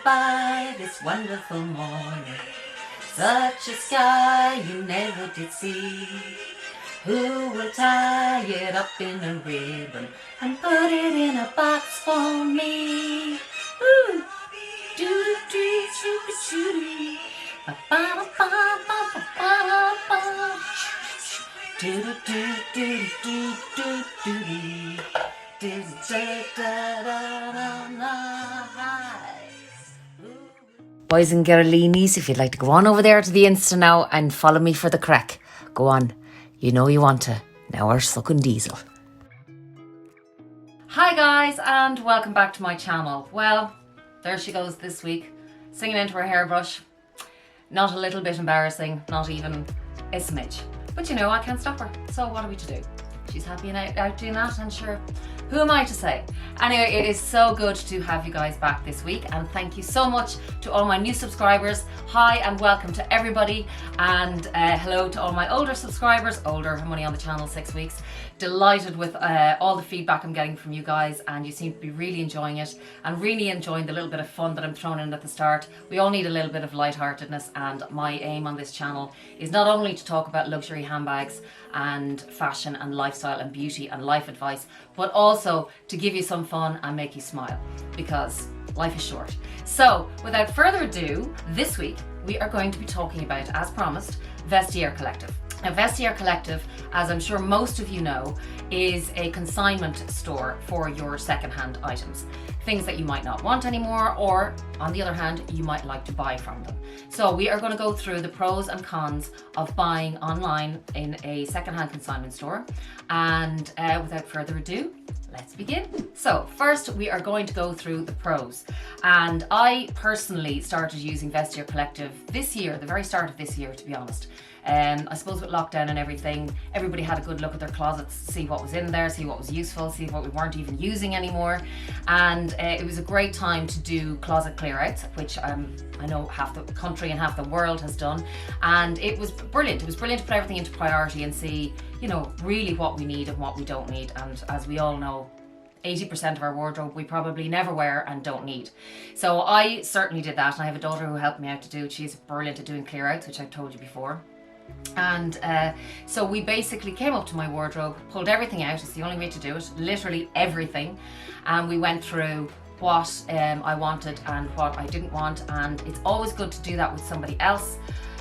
By this wonderful morning, such a sky you never did see. Who will tie it up in a ribbon and put it in a box for me? Ooh, doo doo shoo shoo, ba ba ba ba ba ba ba, doo doo doo doo doo doo doo doo da da da da. Boys and girlies, if you'd like to go on over there to the Insta now and follow me for the crack, go on. You know you want to. Now we're sucking diesel. Hi guys, and welcome back to my channel. Well, there she goes this week, singing into her hairbrush. Not a little bit embarrassing, not even a smidge. But you know, I can't stop her. So what are we to do? She's happy and out doing that, and sure, who am I to say? Anyway, it is so good to have you guys back this week, and thank you so much to all my new subscribers. Hi and welcome to everybody, and hello to all my older subscribers. Older, I'm only on the channel 6 weeks. Delighted with all the feedback I'm getting from you guys, and you seem to be really enjoying it and really enjoying the little bit of fun that I'm throwing in at the start. We all need a little bit of lightheartedness, and my aim on this channel is not only to talk about luxury handbags and fashion and lifestyle and beauty and life advice, but also to give you some fun and make you smile, because life is short. So without further ado, this week we are going to be talking about, as promised, Vestiaire Collective. Now, Vestiaire Collective, as I'm sure most of you know, is a consignment store for your secondhand items. Things that you might not want anymore, or on the other hand, you might like to buy from them. So we are going to go through the pros and cons of buying online in a secondhand consignment store. And without further ado, let's begin. So first we are going to go through the pros. And I personally started using Vestiaire Collective this year, the very start of this year, to be honest. I suppose with lockdown and everything, everybody had a good look at their closets, see what was in there, see what was useful, see what we weren't even using anymore. And it was a great time to do closet clear outs, which I know half the country and half the world has done. And it was brilliant. It was brilliant to put everything into priority and see, you know, really what we need and what we don't need. And as we all know, 80% of our wardrobe we probably never wear and don't need. So I certainly did that, and I have a daughter who helped me out to do it. She's brilliant at doing clear outs, which I've told you before. And so we basically came up to my wardrobe, pulled everything out. It's the only way to do it, literally everything. And we went through what I wanted and what I didn't want. And it's always good to do that with somebody else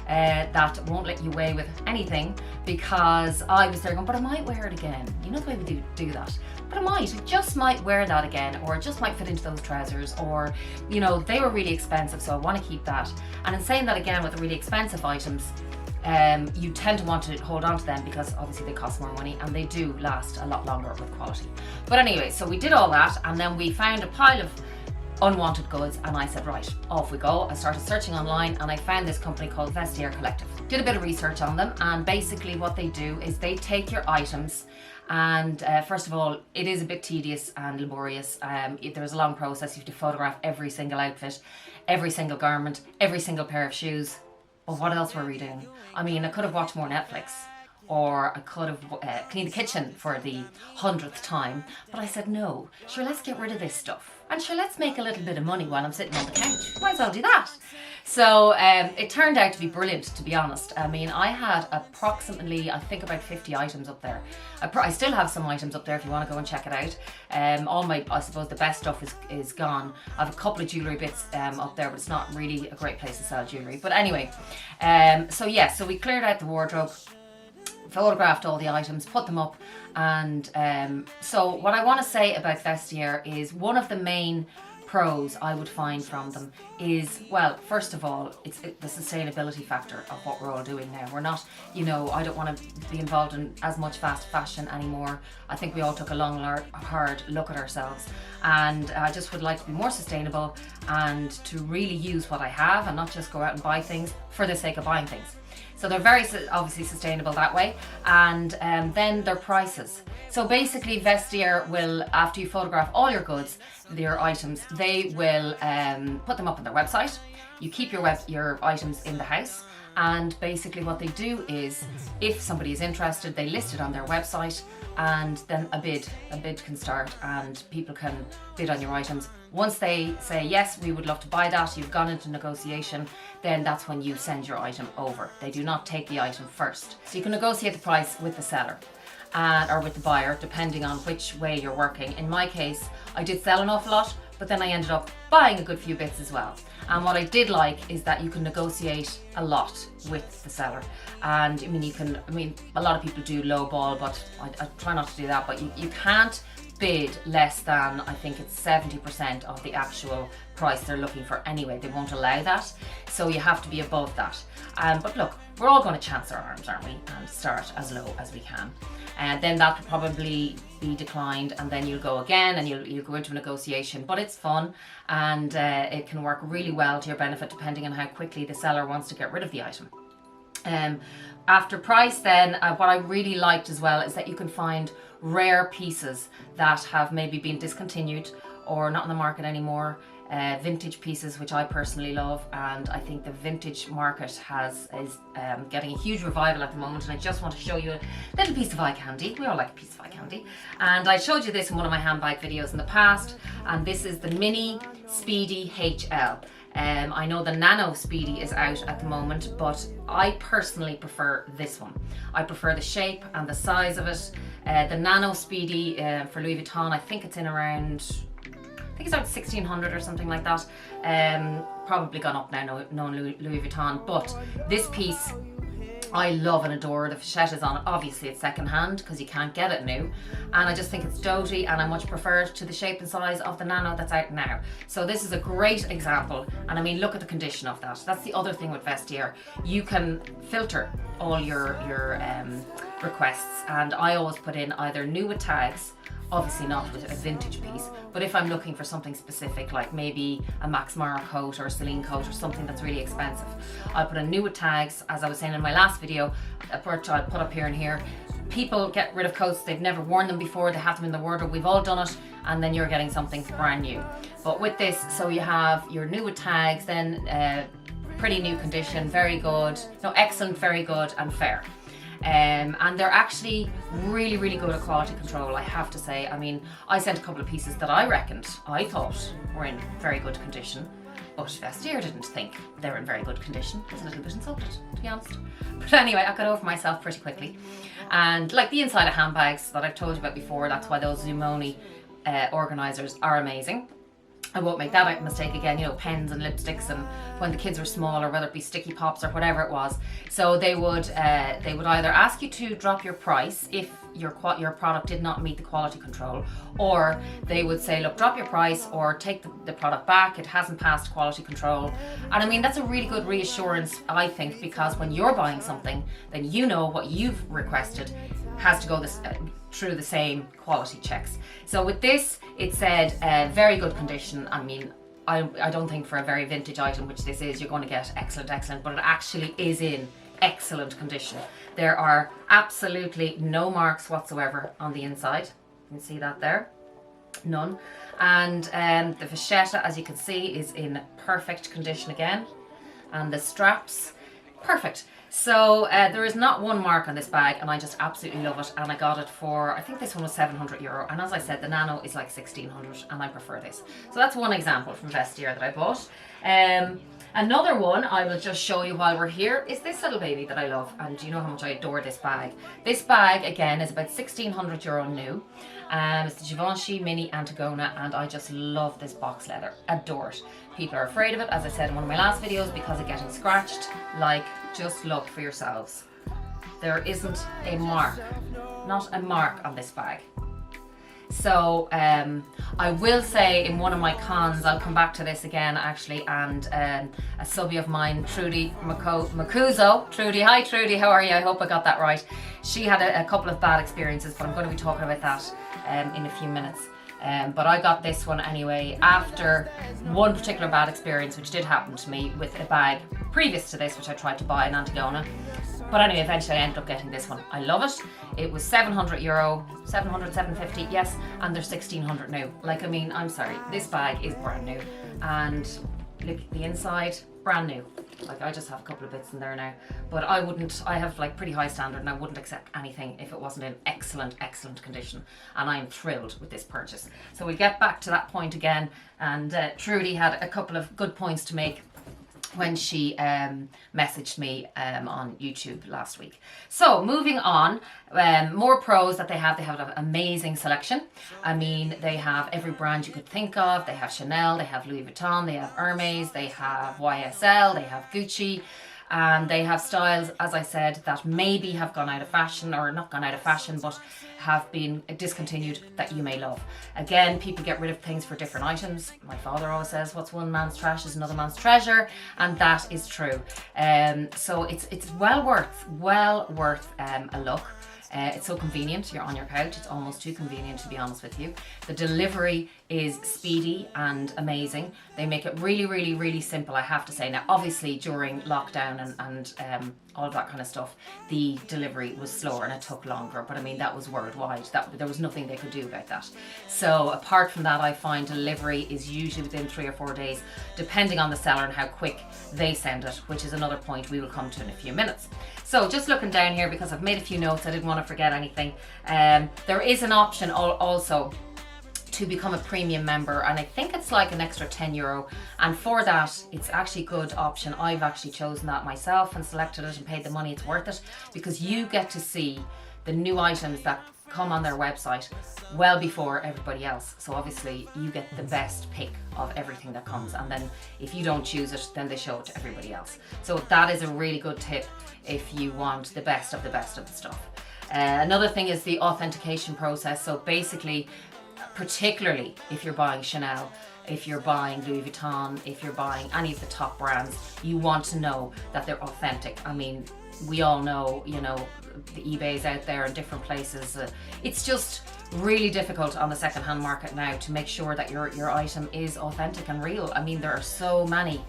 that won't let you away with anything, because I was there going, but I might wear it again. You know the way we do that. But I just might wear that again, or it just might fit into those trousers, or, you know, they were really expensive, so I want to keep that. And in saying that, again, with the really expensive items, you tend to want to hold on to them because obviously they cost more money and they do last a lot longer with quality. But anyway, so we did all that, and then we found a pile of unwanted goods, and I said, right, off we go. I started searching online, and I found this company called Vestiaire Collective. Did a bit of research on them, and basically what they do is they take your items, and first of all, it is a bit tedious and laborious. There's a long process. You have to photograph every single outfit, every single garment, every single pair of shoes. Well, what else were we doing? I mean, I could have watched more Netflix, or I could have cleaned the kitchen for the 100th time, but I said, no, sure, let's get rid of this stuff. And sure, let's make a little bit of money while I'm sitting on the couch. Might as well do that. So it turned out to be brilliant, to be honest. I mean, I had approximately, I think, about 50 items up there. I still have some items up there if you want to go and check it out. All my, I suppose, the best stuff is gone. I have a couple of jewellery bits up there, but it's not really a great place to sell jewellery. But anyway, so yeah, so we cleared out the wardrobe, photographed all the items, put them up, and so what I want to say about Vestiaire is one of the main pros I would find from them is, well, first of all, it's the sustainability factor of what we're all doing now. We're not, you know, I don't want to be involved in as much fast fashion anymore. I think we all took a long, hard look at ourselves, and I just would like to be more sustainable and to really use what I have and not just go out and buy things for the sake of buying things. So they're very obviously sustainable that way. And then their prices. So basically Vestiaire will, after you photograph all your goods, your items, they will put them up on their website. You keep your items in the house, And basically what they do is, if somebody is interested, they list it on their website, and then a bid can start and people can bid on your items. Once they say, yes, we would love to buy that, you've gone into negotiation, then that's when you send your item over. They do not take the item first. So you can negotiate the price with the seller or with the buyer, depending on which way you're working. In my case, I did sell an awful lot, but then I ended up buying a good few bits as well. And what I did like is that you can negotiate a lot with the seller. And I mean, a lot of people do low ball, but I try not to do that, but you can't bid less than, I think it's 70% of the actual price they're looking for anyway. They won't allow that, so you have to be above that. But look, we're all going to chance our arms, aren't we, and start as low as we can. And then that will probably be declined, and then you'll go again and you'll go into a negotiation. But it's fun, and it can work really well to your benefit depending on how quickly the seller wants to get rid of the item. After price then, what I really liked as well is that you can find rare pieces that have maybe been discontinued or not in the market anymore. Vintage pieces, which I personally love, and I think the vintage market is getting a huge revival at the moment. And I just want to show you a little piece of eye candy. We all like a piece of eye candy, and I showed you this in one of my handbag videos in the past, and this is the Mini Speedy HL. I know the Nano Speedy is out at the moment, but I personally prefer this one. I prefer the shape and the size of it. The Nano Speedy for Louis Vuitton, I think it's in around, I think it's around 1600 or something like that. Probably gone up now, no Louis Vuitton, but this piece I love and adore. The Fichette is on it. Obviously it's second hand because you can't get it new, and I just think it's doty, and I much prefer it to the shape and size of the Nano that's out now. So this is a great example, and I mean, look at the condition of that. That's the other thing with Vestiaire. You can filter all your requests, and I always put in either new with tags, obviously not with a vintage piece, but if I'm looking for something specific, like maybe a Max Mara coat or a Celine coat or something that's really expensive, I'll put a new with tags. As I was saying in my last video, I'll put up here and here, people get rid of coats, they've never worn them before, they have them in the wardrobe, we've all done it, and then you're getting something brand new. But with this, so you have your new with tags, then pretty new condition, very good, no, excellent, very good, and fair. And they're actually really, really good at quality control, I have to say. I mean, I sent a couple of pieces that I thought were in very good condition, but Vestiaire didn't think they were in very good condition. I was a little bit insulted, to be honest. But anyway, I got over myself pretty quickly. And like the inside of handbags that I've told you about before, that's why those Zumoni organisers are amazing. I won't make that mistake again, you know, pens and lipsticks, and when the kids were smaller, whether it be sticky pops or whatever it was. So they would either ask you to drop your price if your product did not meet the quality control, or they would say, look, drop your price or take the product back, it hasn't passed quality control. And I mean, that's a really good reassurance, I think, because when you're buying something, then you know what you've requested has to go through the same quality checks. So with this, it said very good condition. I mean, I don't think for a very vintage item, which this is, you're going to get excellent, but it actually is in excellent condition. There are absolutely no marks whatsoever on the inside. You can see that there, none. And the Fichette, as you can see, is in perfect condition again, and the straps, perfect. So there is not one mark on this bag, and I just absolutely love it. And I got it for, I think this one was €700, and as I said, the Nano is like 1600, and I prefer this. So that's one example from Vestiaire that I bought. Another one I will just show you while we're here is this little baby that I love, and you know how much I adore this bag. This bag again is about €1,600 new. It's the Givenchy Mini Antigona, and I just love this box leather, adore it. People are afraid of it, as I said in one of my last videos, because of getting scratched. Like, just look for yourselves. There isn't a mark, not a mark on this bag. So I will say in one of my cons, I'll come back to this again actually, and a subby of mine, Trudy Macuso. Trudy, hi Trudy, how are you? I hope I got that right. She had a couple of bad experiences, but I'm going to be talking about that in a few minutes. But I got this one anyway after one particular bad experience which did happen to me with a bag previous to this, which I tried to buy in Antigona. But anyway, eventually I ended up getting this one. I love it. It was €700, 750, yes, and they're 1600 new. Like, I mean, I'm sorry, this bag is brand new, and look, the inside, brand new. Like I just have a couple of bits in there now, but I have like pretty high standard and I wouldn't accept anything if it wasn't in excellent condition, and I'm thrilled with this purchase. So we'll get back to that point again, and Trudy had a couple of good points to make when she messaged me on YouTube last week. So moving on, more pros that they have an amazing selection. I mean, they have every brand you could think of. They have Chanel, they have Louis Vuitton, they have Hermes, they have YSL, they have Gucci, and they have styles, as I said, that maybe have gone out of fashion, or not gone out of fashion, but have been discontinued, that you may love. Again, people get rid of things for different items. My father always says, what's one man's trash is another man's treasure, and that is true. So it's well worth a look. It's so convenient. You're on your couch. It's almost too convenient, to be honest with you. The delivery is speedy and amazing. They make it really simple, I have to say. Now, obviously, during lockdown and all of that kind of stuff, the delivery was slower and it took longer. But I mean, that was worldwide. There was nothing they could do about that. So apart from that, I find delivery is usually within 3 or 4 days, depending on the seller and how quick they send it, which is another point we will come to in a few minutes. So just looking down here, because I've made a few notes, I didn't want to forget anything. There is an option also to become a premium member, and I think it's like an extra €10, and for that it's actually a good option. I've actually chosen that myself and selected it and paid the money. It's worth it because you get to see the new items that come on their website well before everybody else. So obviously you get the best pick of everything that comes, and then if you don't choose it, then they show it to everybody else. So that is a really good tip if you want the best of the stuff. Another thing is the authentication process. So basically, particularly if you're buying Chanel, if you're buying Louis Vuitton, if you're buying any of the top brands, you want to know that they're authentic. I mean, we all know, you know, the eBays out there in different places. It's just really difficult on the second-hand market now to make sure that your item is authentic and real. I mean, there are so many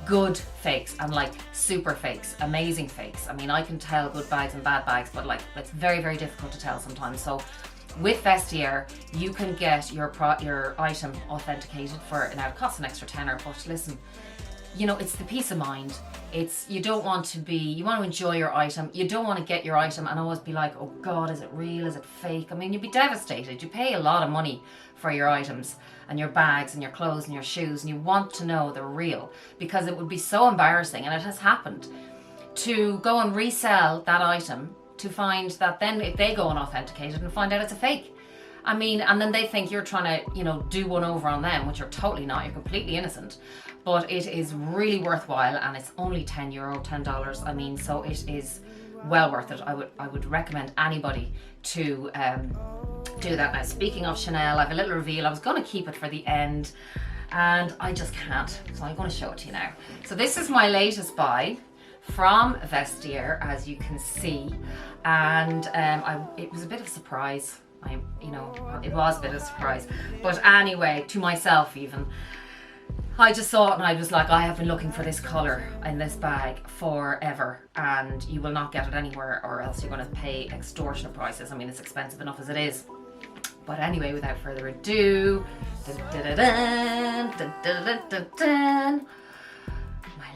good fakes and like super fakes, amazing fakes. I mean, I can tell good bags and bad bags, but like it's very difficult to tell sometimes. So with Vestiaire, you can get your item authenticated for, now it costs an extra tenner, but listen, you know, it's the peace of mind. You want to enjoy your item. You don't want to get your item and always be like, oh God, is it real? Is it fake? I mean, you'd be devastated. You pay a lot of money for your items and your bags and your clothes and your shoes, and you want to know they're real, because it would be so embarrassing, and it has happened, to go and resell that item, to find that then if they go and authenticate it and find out it's a fake. I mean, and then they think you're trying to, you know, do one over on them, which you're totally not. You're completely innocent. But it is really worthwhile, and it's only €10, $10. I mean, so it is well worth it. I would recommend anybody to do that. Now, speaking of Chanel, I have a little reveal. I was going to keep it for the end, and I just can't. So I'm going to show it to you now. So this is my latest buy from Vestiaire, as you can see, and it was a bit of a surprise. It was a bit of a surprise, but anyway, to myself even. I just saw it and I was like, I have been looking for this colour in this bag forever, and you will not get it anywhere, or else you're going to pay extortionate prices. I mean, it's expensive enough as it is. But anyway, without further ado, my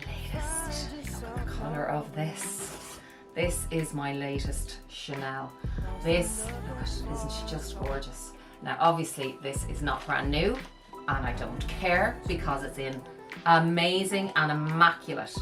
latest. Look at the colour of this. This is my latest Chanel. This, look at it, isn't she just gorgeous? Now, obviously, this is not brand new, and I don't care because it's in amazing and immaculate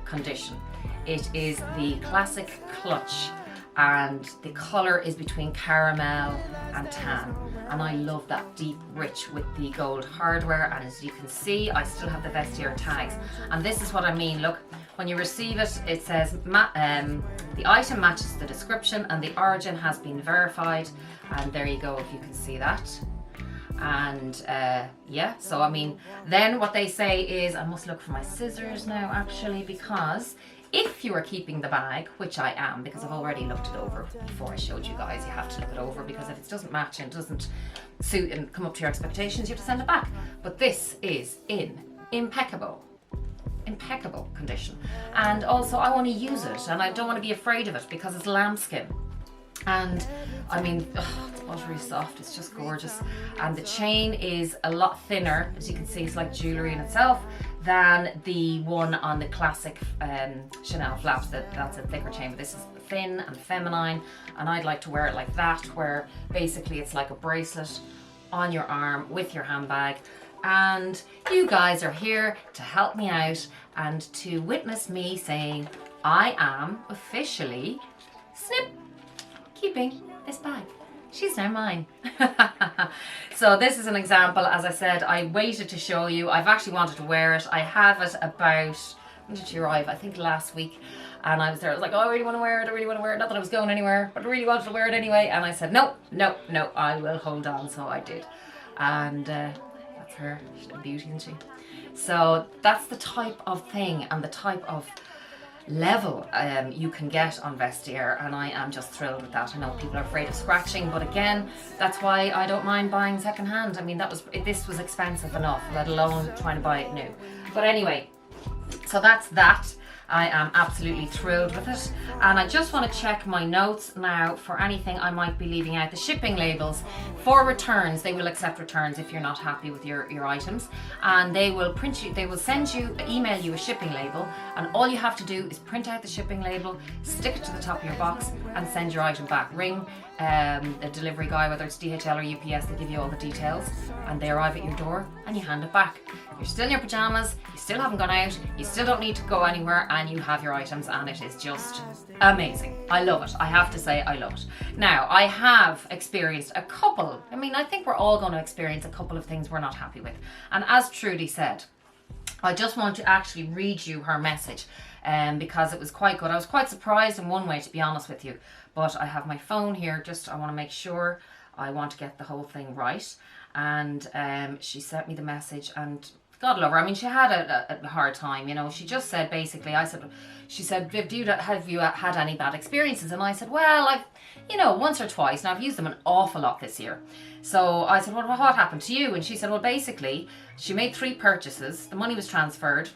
condition. It is the classic clutch, and the colour is between caramel and tan, and I love that deep rich with the gold hardware. And as you can see, I still have the Vestiaire tags, and this is what I mean. Look, when you receive it, it says the item matches the description and the origin has been verified, and there you go, if you can see that. And yeah, so I mean, then what they say is, I must look for my scissors now actually, because if you are keeping the bag, which I am, because I've already looked it over before I showed you guys, you have to look it over, because if it doesn't match and doesn't suit and come up to your expectations, you have to send it back. But this is in impeccable condition, and also I want to use it, and I don't want to be afraid of it because it's lambskin. And I mean, it's buttery soft, it's just gorgeous. And the chain is a lot thinner, as you can see, it's like jewellery in itself, than the one on the classic Chanel flaps. That's a thicker chain, but this is thin and feminine, and I'd like to wear it like that, where basically it's like a bracelet on your arm with your handbag. And you guys are here to help me out and to witness me saying, I am officially, snip, keeping this bag. She's now mine. So this is an example. As I said, I waited to show you. I've actually wanted to wear it. I have it about, when did she arrive? I think last week. And I was there, I was like, oh, I really want to wear it. I really want to wear it. Not that I was going anywhere, but I really wanted to wear it anyway. And I said, no, no, no, I will hold on. So I did. And that's her. She's a beauty, isn't she? So that's the type of thing and the type of level you can get on Vestiaire, and I am just thrilled with that. I know people are afraid of scratching, but again, that's why I don't mind buying second hand. I mean, this was expensive enough, let alone trying to buy it new. But anyway, so that's that. I am absolutely thrilled with it, and I just want to check my notes now for anything I might be leaving out. The shipping labels for returns, they will accept returns if you're not happy with your items, and they will email you a shipping label, and all you have to do is print out the shipping label, stick it to the top of your box, and send your item back. Ring a delivery guy, whether it's DHL or UPS, they give you all the details, and they arrive at your door and you hand it back. You're still in your pajamas, you still haven't gone out, you still don't need to go anywhere, and you have your items, and it is just amazing. I love it. I have to say, I love it. Now, I have experienced a couple, I think we're all going to experience a couple of things we're not happy with. And as Trudy said, I just want to actually read you her message because it was quite good. I was quite surprised in one way, to be honest with you, but I have my phone here, I want to make sure I want to get the whole thing right. And she sent me the message, and God love her. She had a hard time, She just said, basically, she said, Viv, have you had any bad experiences? And I said, well, I've, once or twice, and I've used them an awful lot this year. So I said, well, what happened to you? And she said, well, basically, she made 3 purchases. The money was transferred.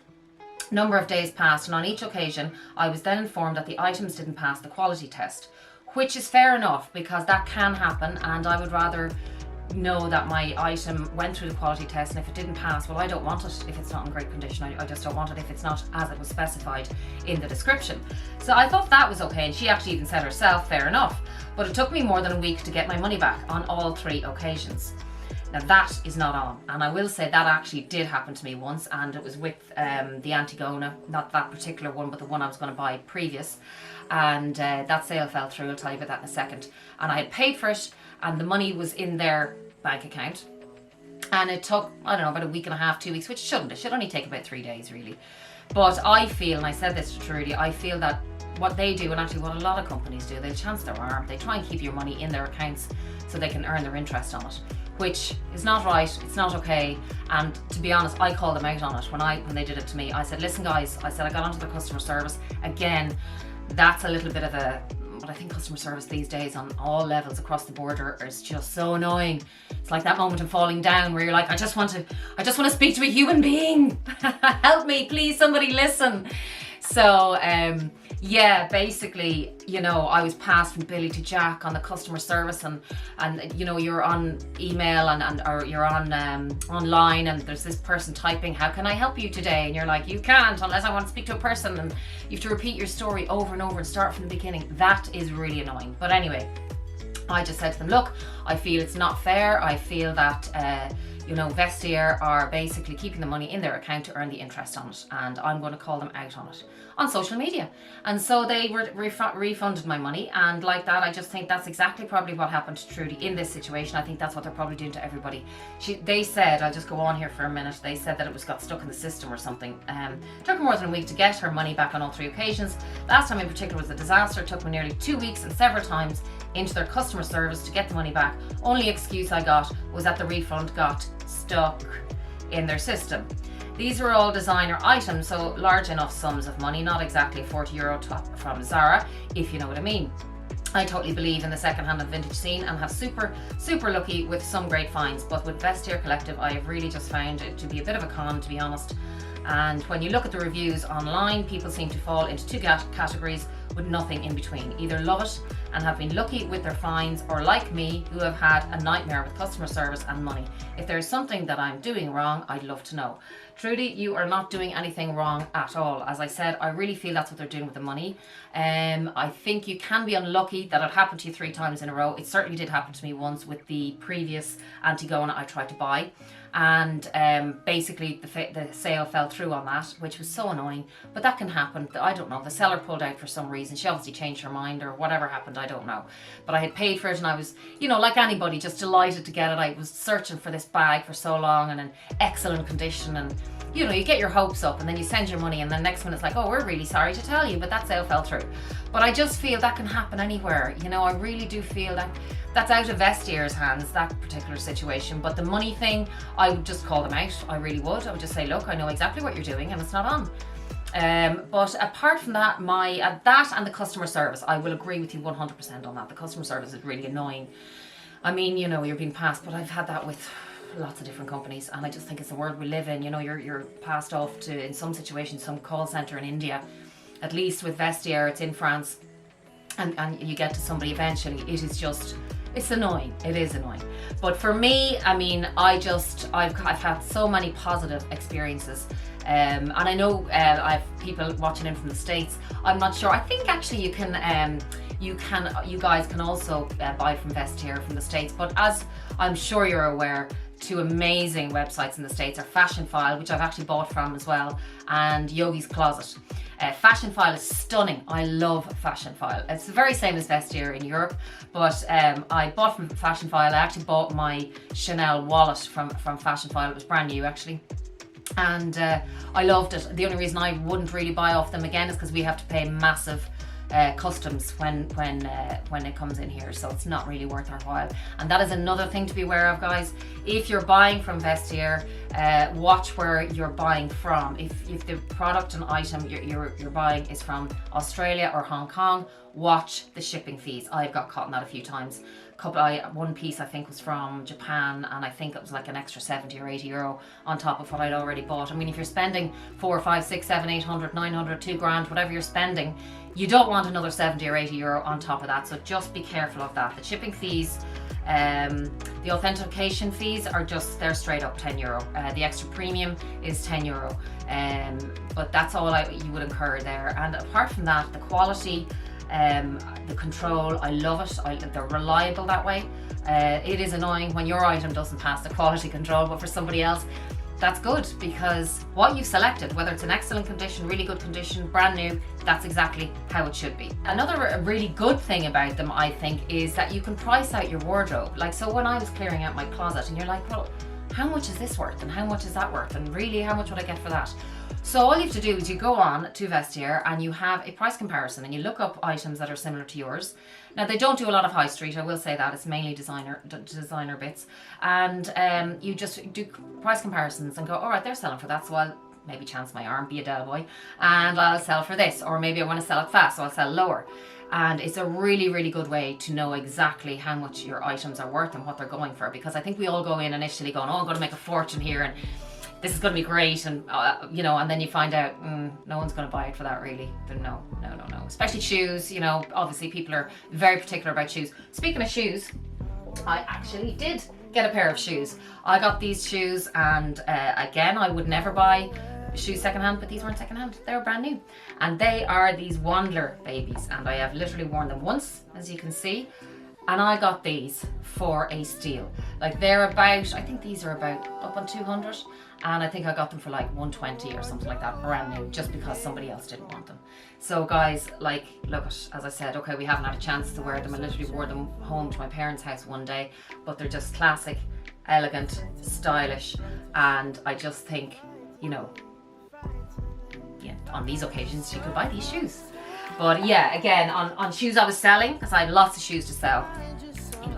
Number of days passed, and on each occasion, I was then informed that the items didn't pass the quality test, which is fair enough, because that can happen, and I would rather know that my item went through the quality test, and if it didn't pass, well, I don't want it if it's not in great condition. I just don't want it if it's not as it was specified in the description. So I thought that was okay, and she actually even said herself, fair enough. But it took me more than a week to get my money back on all 3 occasions. Now that is not on, and I will say that actually did happen to me once, and it was with the Antigona, not that particular one, but the one I was going to buy previous, and that sale fell through. I'll tell you about that in a second. And I had paid for it, and the money was in their bank account, and it took, I don't know, about a week and a half, 2 weeks, which shouldn't. It should only take about 3 days, really. But I feel, and I said this to Trudy, I feel that what they do, and actually what a lot of companies do, they chance their arm. They try and keep your money in their accounts so they can earn their interest on it, which is not right. It's not okay. And to be honest, I called them out on it when they did it to me. I said, listen guys, I got onto the customer service. Again, that's a little bit of but I think customer service these days on all levels across the border is just so annoying. It's like that moment of falling down where you're like, I just want to speak to a human being. Help me, please, somebody listen. So yeah, basically, I was passed from Billy to Jack on the customer service, and you're on email or you're on online, and there's this person typing, how can I help you today? And you're like, you can't unless I want to speak to a person, and you have to repeat your story over and over and start from the beginning. That is really annoying. But anyway, I just said to them, look, I feel it's not fair. I feel that Vestiaire are basically keeping the money in their account to earn the interest on it, and I'm going to call them out on it on social media. And so they refunded my money, and like that, I just think that's exactly probably what happened to Trudy in this situation. I think that's what they're probably doing to everybody. They said, I'll just go on here for a minute, they said that it got stuck in the system or something. Took her more than a week to get her money back on all 3 occasions. Last time in particular was a disaster. It took me nearly 2 weeks and several times into their customer service to get the money back. Only excuse I got was that the refund got stuck in their system. These were all designer items, so large enough sums of money, not exactly a €40 top from Zara, if you know what I mean. I totally believe in the second-hand and vintage scene and have super lucky with some great finds, but with Vestiaire Collective I have really just found it to be a bit of a con, to be honest. And when you look at the reviews online, people seem to fall into 2 categories with nothing in between. Either love it and have been lucky with their finds, or like me, who have had a nightmare with customer service and money? If there's something that I'm doing wrong, I'd love to know. Trudy, you are not doing anything wrong at all. As I said, I really feel that's what they're doing with the money. I think you can be unlucky that it happened to you 3 times in a row. It certainly did happen to me once with the previous Antigona I tried to buy. And basically the sale fell through on that, which was so annoying. But that can happen. I don't know. The seller pulled out for some reason. She obviously changed her mind or whatever happened. I don't know. But I had paid for it and I was, like anybody, just delighted to get it. I was searching for this bag for so long and in excellent condition, and you get your hopes up and then you send your money and then next minute it's like, oh, we're really sorry to tell you, but that sale fell through. But I just feel that can happen anywhere. I really do feel that that's out of Vestiaire's hands, that particular situation. But the money thing, I would just call them out. I really would. I would just say, look, I know exactly what you're doing and it's not on. But apart from that, that and the customer service, I will agree with you 100% on that. The customer service is really annoying. I mean, you're being passed, but I've had that with lots of different companies, and I just think it's the world we live in. You're passed off to, in some situations, some call center in India. At least with Vestiaire, it's in France, and you get to somebody eventually. It's annoying. It is annoying. But for me, I mean, I've had so many positive experiences. And I know I've people watching in from the States. I'm not sure. I think actually you guys can also buy from Vestiaire from the States. But as I'm sure you're aware, 2 amazing websites in the States are Fashionphile, which I've actually bought from as well, and Yogi's Closet. Fashionphile is stunning. I love Fashionphile. It's the very same as Vestiaire in Europe, but I bought from Fashionphile. I actually bought my Chanel wallet from Fashionphile. It was brand new actually. And I loved it. The only reason I wouldn't really buy off them again is because we have to pay massive customs when it comes in here, so it's not really worth our while. And that is another thing to be aware of, guys. If you're buying from Vestiaire, watch where you're buying from. If the product and item you're buying is from Australia or Hong Kong, watch the shipping fees. I've got caught in that a few times. One piece I think was from Japan, and I think it was like an extra 70 or 80 euro on top of what I'd already bought. I mean, if you're spending 4, 5, 6, 7, 800, 900, 2 grand, whatever you're spending, you don't want another 70 or 80 euro on top of that. So just be careful of that. The shipping fees, the authentication fees they're straight up 10 euro. The extra premium is 10 euro. But that's all you would incur there. And apart from that, the quality, the control, I love it. They're reliable that way. It is annoying when your item doesn't pass the quality control, but for somebody else, that's good, because what you've selected, whether it's in excellent condition, really good condition, brand new, that's exactly how it should be. Another really good thing about them, I think, is that you can price out your wardrobe. Like, so when I was clearing out my closet, and you're like, well, how much is this worth and how much is that worth, and really how much would I get for that? So all you have to do is you go on to Vestiaire and you have a price comparison and you look up items that are similar to yours. Now, they don't do a lot of high street, I will say that. It's mainly designer bits, and you just do price comparisons and go, all right, they're selling for that, so I'll maybe chance my arm, be a Del Boy, and I'll sell for this. Or maybe I want to sell it fast, so I'll sell lower. And it's a really, really good way to know exactly how much your items are worth and what they're going for, because I think we all go in initially going, oh, I'm going to make a fortune here and this is going to be great, and and then you find out no one's going to buy it for that, really. No. Especially shoes, obviously people are very particular about shoes. Speaking of shoes, I actually did get a pair of shoes. I got these shoes, and again, I would never buy shoes secondhand, but these weren't secondhand, they were brand new. And they are these Wandler babies, and I have literally worn them once, as you can see. And I got these for a steal. Like, they're about, I think these are about up on 200. And I think I got them for like 120 or something like that, brand new, just because somebody else didn't want them. So guys, like, look, as I said, okay, we haven't had a chance to wear them. I literally wore them home to my parents' house one day, but they're just classic, elegant, stylish. And I just think, on these occasions, you could buy these shoes. But yeah, again, on shoes I was selling, because I had lots of shoes to sell.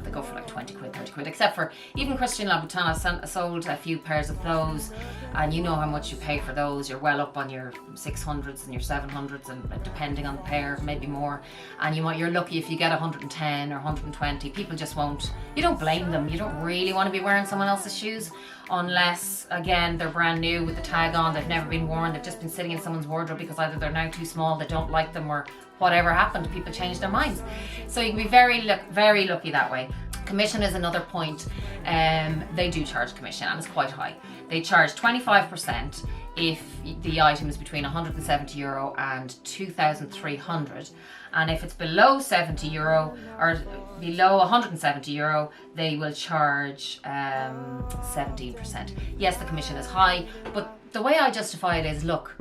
They go for like 20 quid, 30 quid, except for even Christian Louboutin. I sold a few pairs of those, and you know how much you pay for those. You're well up on your 600s and your 700s, and depending on the pair, maybe more. And you're lucky if you get 110 or 120. People just won't. You don't blame them. You don't really want to be wearing someone else's shoes, unless, again, they're brand new with the tag on. They've never been worn. They've just been sitting in someone's wardrobe because either they're now too small, they don't like them, or whatever happened, people changed their minds. So you can be very lucky that way. Commission is another point. They do charge commission, and it's quite high. They charge 25% if the item is between €170 and 2,300, and if it's below €70 or below €170, they will charge 17%. Yes, the commission is high, but the way I justify it is, look,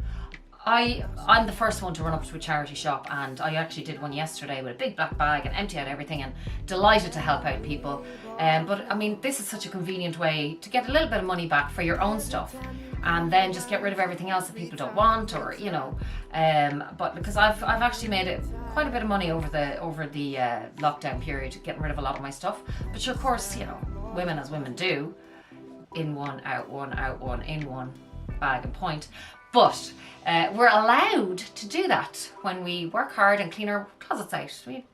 I'm the first one to run up to a charity shop, and I actually did one yesterday with a big black bag and empty out everything, and delighted to help out people. But I mean, this is such a convenient way to get a little bit of money back for your own stuff, and then just get rid of everything else that people don't want, or you know. But because I've actually made it quite a bit of money over the lockdown period, getting rid of a lot of my stuff. But sure, of course, you know, women as women do, in one, out one, out one, in one bag and point. But we're allowed to do that when we work hard and clean our closets out. We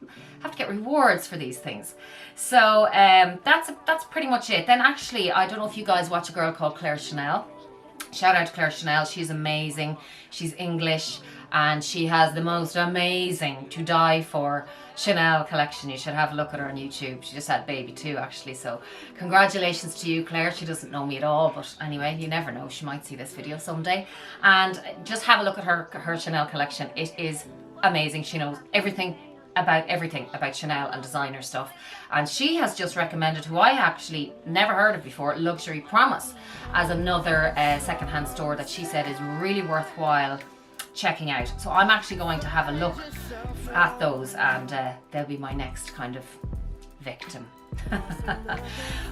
have to get rewards for these things. So that's pretty much it. Then actually, I don't know if you guys watch a girl called Claire Chanel. Shout out to Claire Chanel. She's amazing. She's English, and she has the most amazing to die for Chanel collection. You should have a look at her on YouTube. She just had baby too, actually. So congratulations to you, Claire. She doesn't know me at all, but anyway, you never know. She might see this video someday. And just have a look at her Chanel collection. It is amazing. She knows everything about Chanel and designer stuff. And she has just recommended, who I actually never heard of before, Luxury Promise, as another secondhand store that she said is really worthwhile checking out. So I'm actually going to have a look at those, and they'll be my next kind of victim.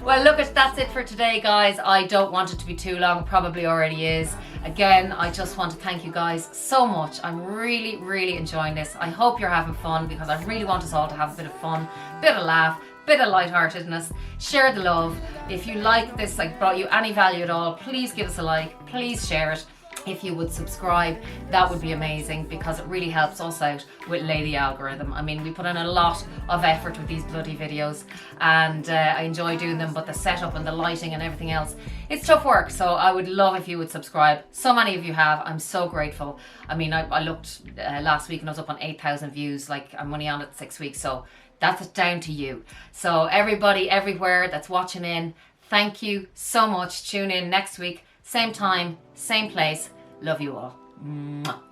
Well, look, that's it for today, guys. I don't want it to be too long, probably already is. Again, I just want to thank you guys so much. I'm really enjoying this. I hope you're having fun, because I really want us all to have a bit of fun, bit of laugh, bit of lightheartedness. Share the love. If you like this, like, brought you any value at all, please give us a like, please share it. If you would subscribe, that would be amazing, because it really helps us out with Lady Algorithm. I mean, we put in a lot of effort with these bloody videos, and I enjoy doing them, but the setup and the lighting and everything else, it's tough work. So I would love if you would subscribe. So many of you have. I'm so grateful. I mean, I looked last week and I was up on 8,000 views. Like, I'm only on it 6 weeks, so that's down to you. So everybody everywhere that's watching in, thank you so much. Tune in next week, same time, same place. Love you all. Mwah.